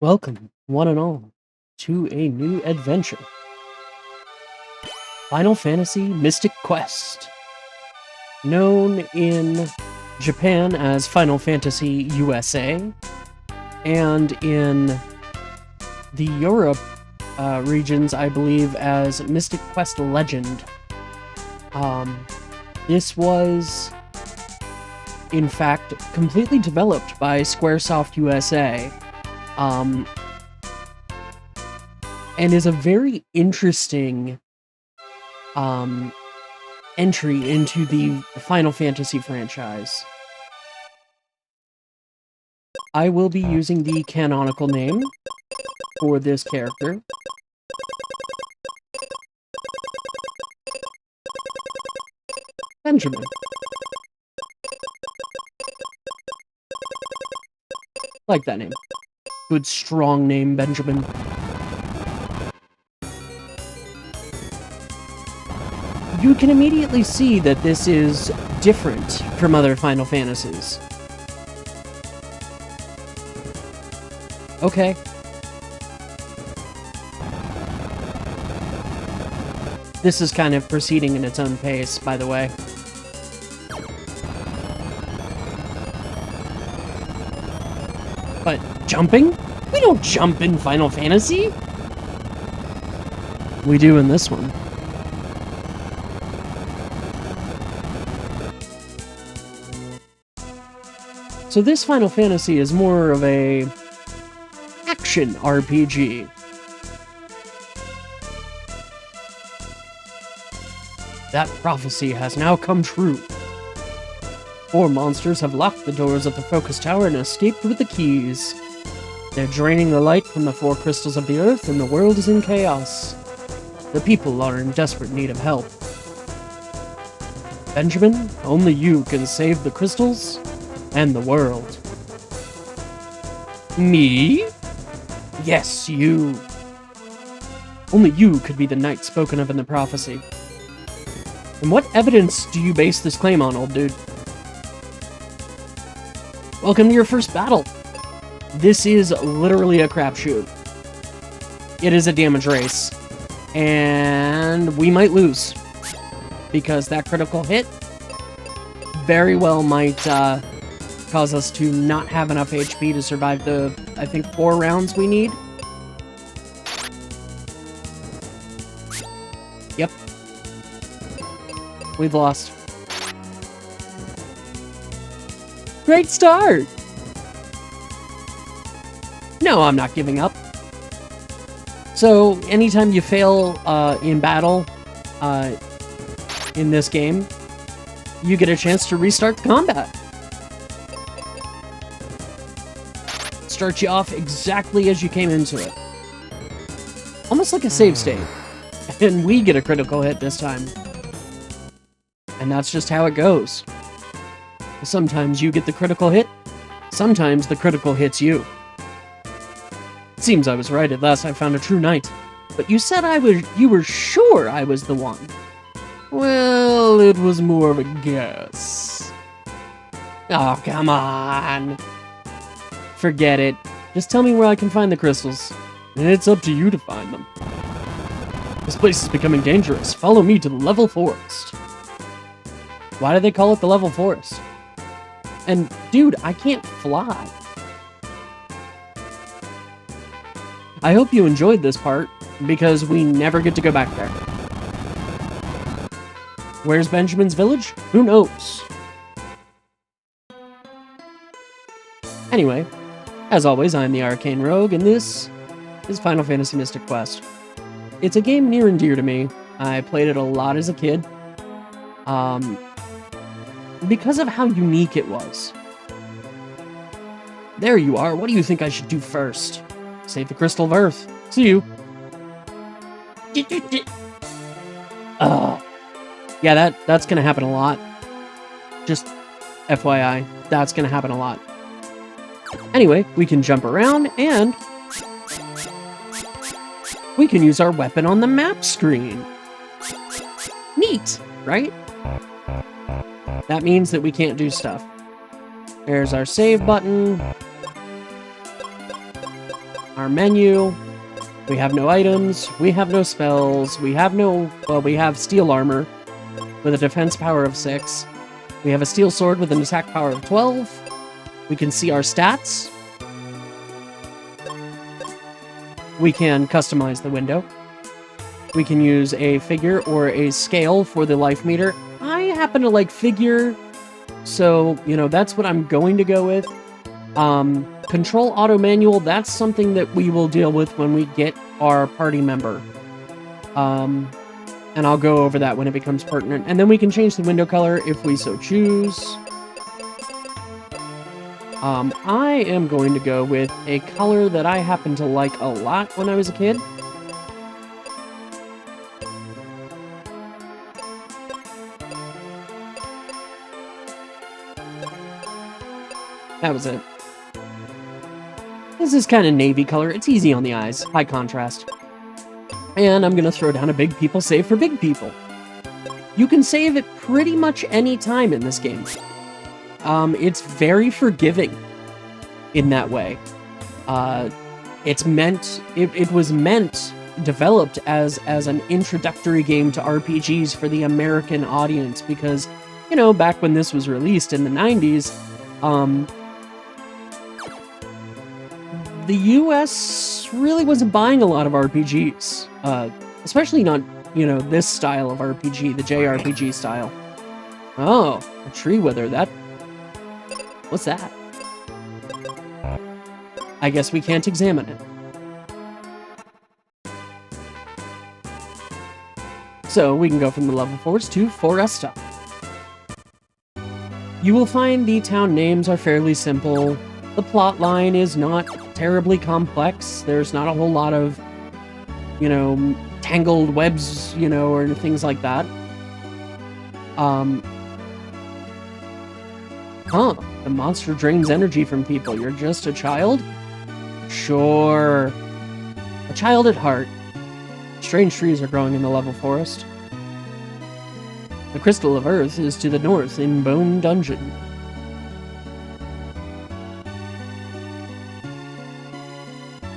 Welcome, one and all, to a new adventure. Final Fantasy Mystic Quest. Known in Japan as Final Fantasy USA, and in the Europe regions, I believe, as Mystic Quest Legend. This was, in fact, completely developed by Squaresoft USA. And is a very interesting entry into the Final Fantasy franchise. I will be using the canonical name for this character. Benjamin. Like that name. Good, strong name, Benjamin. You can immediately see that this is different from other Final Fantasies. Okay. This is kind of proceeding in its own pace, by the way. But jumping? We don't jump in Final Fantasy! We do in this one. So this Final Fantasy is more of a action RPG. That prophecy has now come true. 4 monsters have locked the doors of the Focus Tower and escaped with the keys. They're draining the light from the 4 crystals of the earth, and the world is in chaos. The people are in desperate need of help. Benjamin, only you can save the crystals and the world. Me? Yes, you. Only you could be the knight spoken of in the prophecy. And what evidence do you base this claim on, old dude? Welcome to your first battle. This is literally a crapshoot. It is a damage race. And we might lose. Because that critical hit very well might cause us to not have enough HP to survive the, I think, 4 rounds we need. Yep. We've lost. Great start! No, I'm not giving up. So, anytime you fail in battle in this game, you get a chance to restart the combat. Start you off exactly as you came into it. Almost like a save state. And we get a critical hit this time. And that's just how it goes. Sometimes you get the critical hit, sometimes the critical hits you. It seems I was right at last I found a true knight. But you said you were sure I was the one. Well, it was more of a guess. Oh, come on. Forget it. Just tell me where I can find the crystals. It's up to you to find them. This place is becoming dangerous. Follow me to the level forest. Why do they call it the level forest? And, dude, I can't fly. I hope you enjoyed this part, because we never get to go back there. Where's Benjamin's village? Who knows? Anyway, as always, I'm the Arcane Rogue, and this is Final Fantasy Mystic Quest. It's a game near and dear to me. I played it a lot as a kid. Because of how unique it was. There you are. What do you think I should do first? Save the Crystal of Earth. See you. Yeah, that's gonna happen a lot. Just FYI, that's gonna happen a lot. Anyway, we can jump around, and we can use our weapon on the map screen. Neat, right? That means that we can't do stuff. There's our save button. our menu. We have no items, we have no spells, we have no... Well, we have steel armor with a defense power of 6. We have a steel sword with an attack power of 12. We can see our stats. We can customize the window. We can use a figure or a scale for the life meter. I happen to like figure, so, you know, that's what I'm going to go with. Control auto manual, that's something that we will deal with when we get our party member. And I'll go over that when it becomes pertinent. And then we can change the window color if we so choose. I am going to go with a color that I happen to like a lot when I was a kid. That was it. This is kind of navy color. It's easy on the eyes. High contrast. And I'm going to throw down a big people save for big people. You can save at pretty much any time in this game. It's very forgiving in that way. It was developed as an introductory game to RPGs for the American audience because, you know, back when this was released in the 90s, the US really wasn't buying a lot of RPGs, especially not, you know, this style of RPG, the JRPG style. Oh, a tree wither, what's that? I guess we can't examine it. So we can go from the level 4s to Foresta. You will find the town names are fairly simple. The plot line is not terribly complex. There's not a whole lot of, you know, tangled webs, you know, or things like that. The monster drains energy from people. You're just a child? Sure. A child at heart. Strange trees are growing in the level forest. The Crystal of Earth is to the north in Bone Dungeon.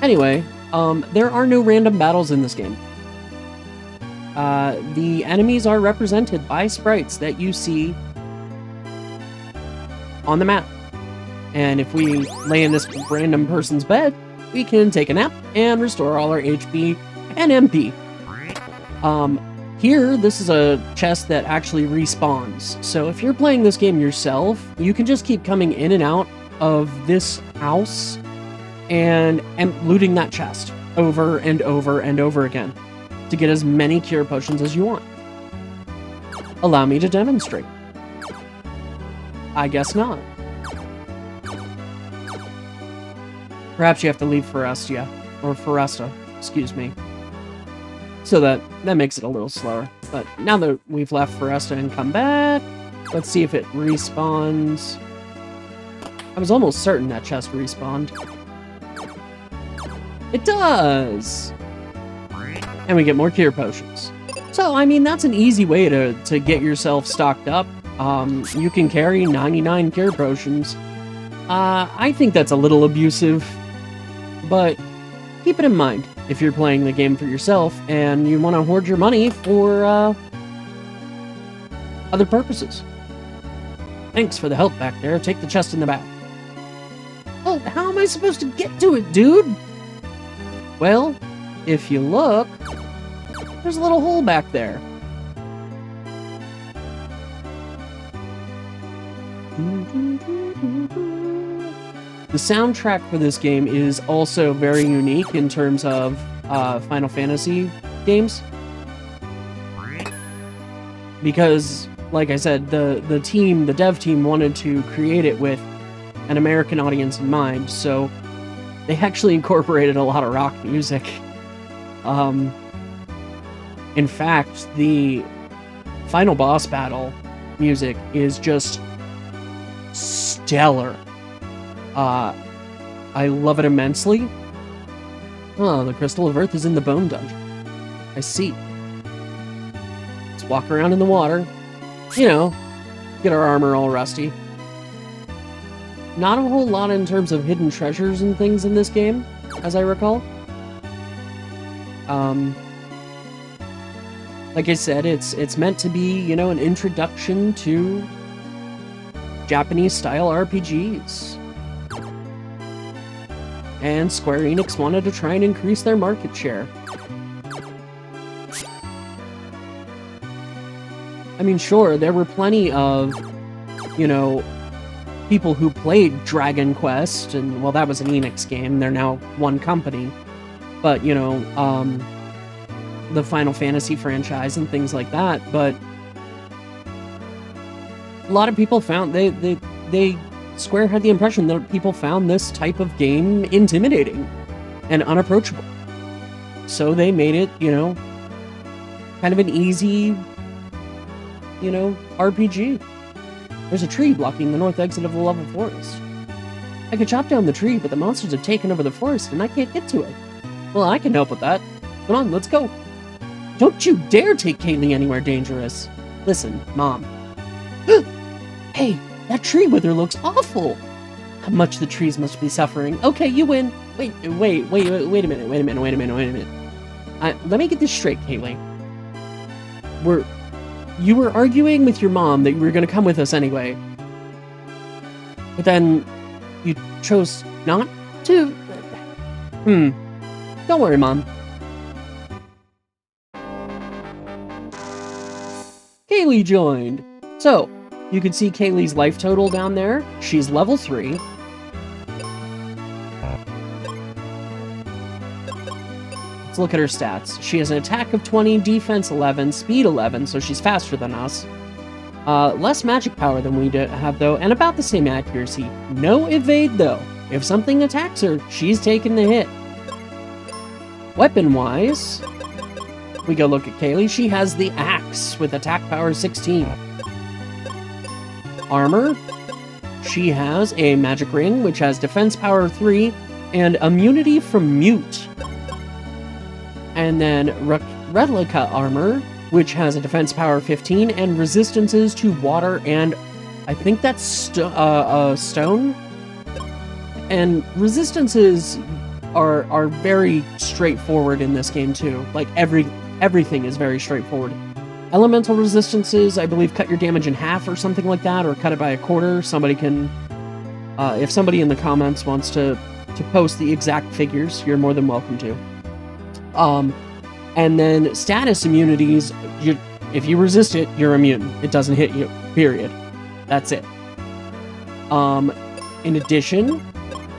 Anyway, there are no random battles in this game. The enemies are represented by sprites that you see on the map. And if we lay in this random person's bed, we can take a nap and restore all our HP and MP. Here, this is a chest that actually respawns. So if you're playing this game yourself, you can just keep coming in and out of this house and looting that chest over and over and over again to get as many cure potions as you want. Allow me to demonstrate. I guess not. Perhaps you have to leave Foresta, excuse me. So that makes it a little slower. But now that we've left Foresta and come back, let's see if it respawns. I was almost certain that chest respawned. It does! And we get more cure potions. So, I mean, that's an easy way to get yourself stocked up. You can carry 99 cure potions. I think that's a little abusive, but keep it in mind if you're playing the game for yourself and you want to hoard your money for other purposes. Thanks for the help back there. Take the chest in the back. Oh, how am I supposed to get to it, dude? Well, if you look, there's a little hole back there. The soundtrack for this game is also very unique in terms of Final Fantasy games. Because, like I said, the dev team wanted to create it with an American audience in mind, so they actually incorporated a lot of rock music. In fact, the final boss battle music is just stellar. I love it immensely. Oh, the Crystal of Earth is in the Bone Dungeon. I see. Let's walk around in the water. You know, get our armor all rusty. Not a whole lot in terms of hidden treasures and things in this game. as I recall. Like I said, it's meant to be, you know, an introduction to Japanese-style RPGs. And Square Enix wanted to try and increase their market share. I mean, sure, there were plenty of, you know, people who played Dragon Quest, and, well, that was an Enix game, they're now one company. But, you know, the Final Fantasy franchise and things like that, but a lot of people found, Square had the impression that people found this type of game intimidating and unapproachable. So they made it, you know, kind of an easy, you know, RPG. There's a tree blocking the north exit of the level forest. I could chop down the tree, but the monsters have taken over the forest and I can't get to it. Well, I can help with that. Come on, let's go. Don't you dare take Kaylee anywhere dangerous. Listen, Mom. Hey, that tree wither looks awful. How much the trees must be suffering. Okay, you win. Wait a minute. Let me get this straight, Kaylee. You were arguing with your mom that you were going to come with us anyway. But then you chose not to? Don't worry, Mom. Kaylee joined. So, you can see Kaylee's life total down there. She's level 3. Let's look at her stats. She has an attack of 20, defense 11, speed 11, so she's faster than us. Less magic power than we have, though, and about the same accuracy. No evade, though. If something attacks her, she's taking the hit. Weapon-wise, we go look at Kaylee. She has the axe with attack power 16. Armor, she has a magic ring, which has defense power 3, and immunity from mute. And then replica armor, which has a defense power 15, and resistances to water and, I think that's stone? And resistances are very straightforward in this game, too. Like, everything is very straightforward. Elemental resistances, I believe, cut your damage in half or something like that, or cut it by a quarter. Somebody can, if somebody in the comments wants to post the exact figures, you're more than welcome to. And then status immunities, if you resist it, you're immune. It doesn't hit you, period. That's it. In addition,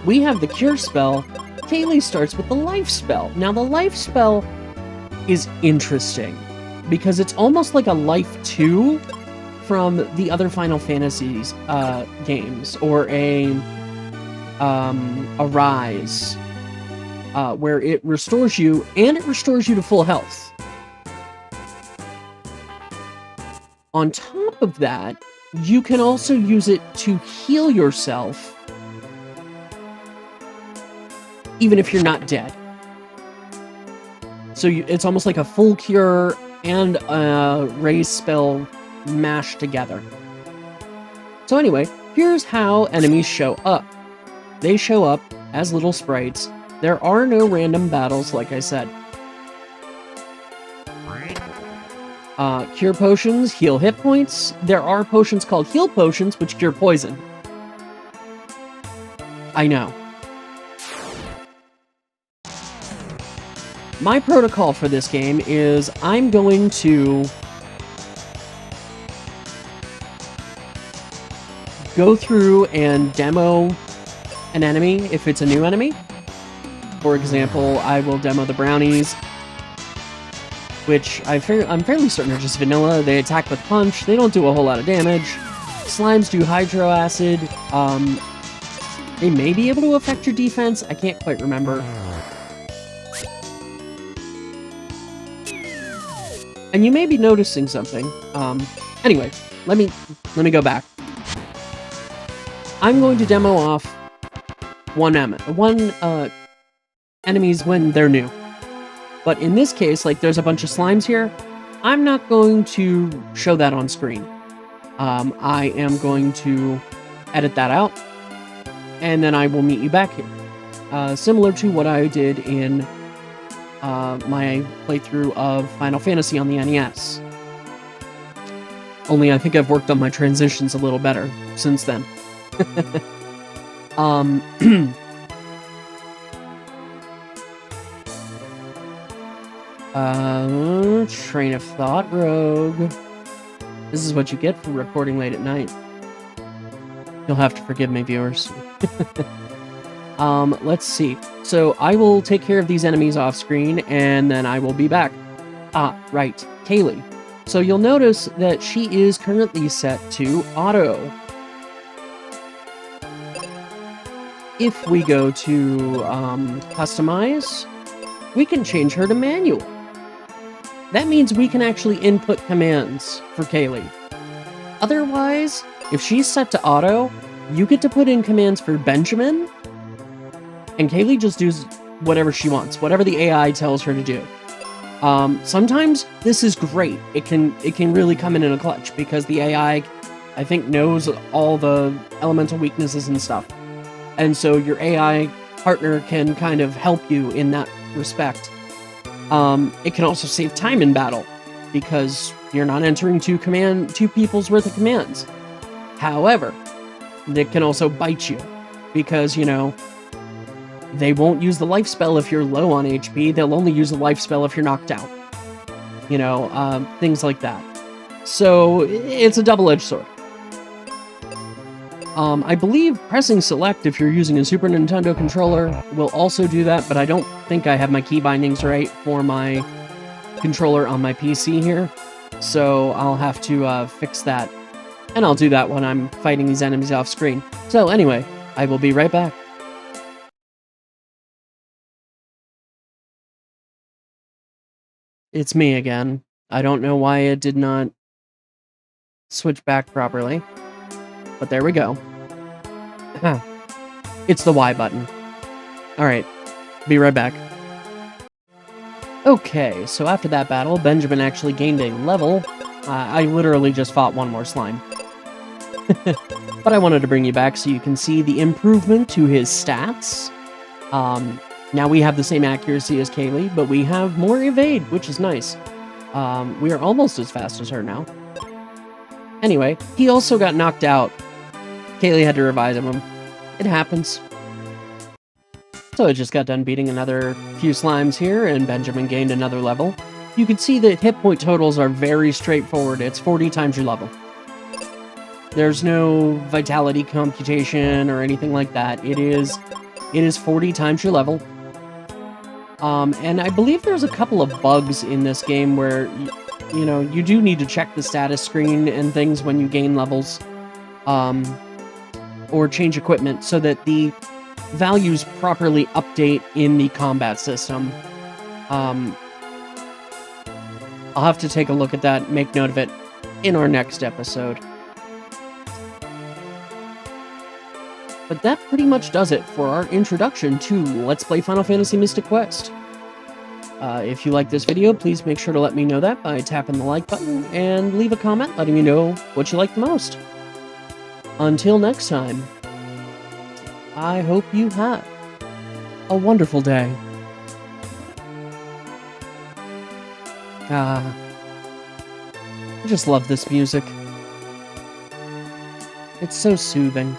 we have the cure spell. Kaylee starts with the life spell. Now, the life spell is interesting, because it's almost like a Life 2 from the other Final Fantasies games, or a Rise, where it restores you, and it restores you to full health. On top of that, you can also use it to heal yourself, even if you're not dead. So it's almost like a full cure and a raise spell mashed together. So anyway, here's how enemies show up. They show up as little sprites. There are no random battles, like I said. Cure potions heal hit points. There are potions called heal potions, which cure poison. I know. My protocol for this game is I'm going to go through and demo an enemy if it's a new enemy. For example, I will demo the brownies, which I'm fairly certain are just vanilla. They attack with punch. They don't do a whole lot of damage. Slimes do hydro acid. They may be able to affect your defense. I can't quite remember. And you may be noticing something. Anyway, let me go back. I'm going to demo off one enemies when they're new. But in this case, like, there's a bunch of slimes here. I'm not going to show that on screen. I am going to edit that out, and then I will meet you back here. similar to what I did in my playthrough of Final Fantasy on the NES. Only I think I've worked on my transitions a little better since then. Train of thought, Rogue. This is what you get for recording late at night. You'll have to forgive me, viewers. Let's see. So I will take care of these enemies off screen, and then I will be back. Ah, right. Kaylee. So you'll notice that she is currently set to auto. If we go to customize, we can change her to manual. That means we can actually input commands for Kaylee. Otherwise, if she's set to auto, you get to put in commands for Benjamin, and Kaylee just does whatever she wants, whatever the AI tells her to do. Sometimes this is great. It can really come in a clutch because the AI, I think, knows all the elemental weaknesses and stuff. And so your AI partner can kind of help you in that respect. It can also save time in battle because you're not entering two people's worth of commands. However, it can also bite you because, you know, they won't use the life spell if you're low on HP. They'll only use the life spell if you're knocked out. You know, things like that. So it's a double-edged sword. I believe pressing select if you're using a Super Nintendo controller will also do that, but I don't think I have my key bindings right for my controller on my PC here. So I'll have to fix that. And I'll do that when I'm fighting these enemies off screen. So anyway, I will be right back. It's me again. I don't know why it did not switch back properly. But there we go. It's the Y button. Alright, be right back. Okay, so after that battle, Benjamin actually gained a level. I literally just fought one more slime. But I wanted to bring you back so you can see the improvement to his stats. Now we have the same accuracy as Kaylee, but we have more evade, which is nice. We are almost as fast as her now. Anyway, he also got knocked out. Kaylee had to revive him. It happens. So I just got done beating another few slimes here, and Benjamin gained another level. You can see that hit point totals are very straightforward. It's 40 times your level. There's no vitality computation or anything like that. It is 40 times your level. And I believe there's a couple of bugs in this game where, you know, you do need to check the status screen and things when you gain levels. Or change equipment so that the values properly update in the combat system. I'll have to take a look at that, make note of it in our next episode. But that pretty much does it for our introduction to Let's Play Final Fantasy Mystic Quest. If you like this video, please make sure to let me know that by tapping the like button and leave a comment letting me know what you like the most. Until next time, I hope you have a wonderful day. I just love this music. It's so soothing.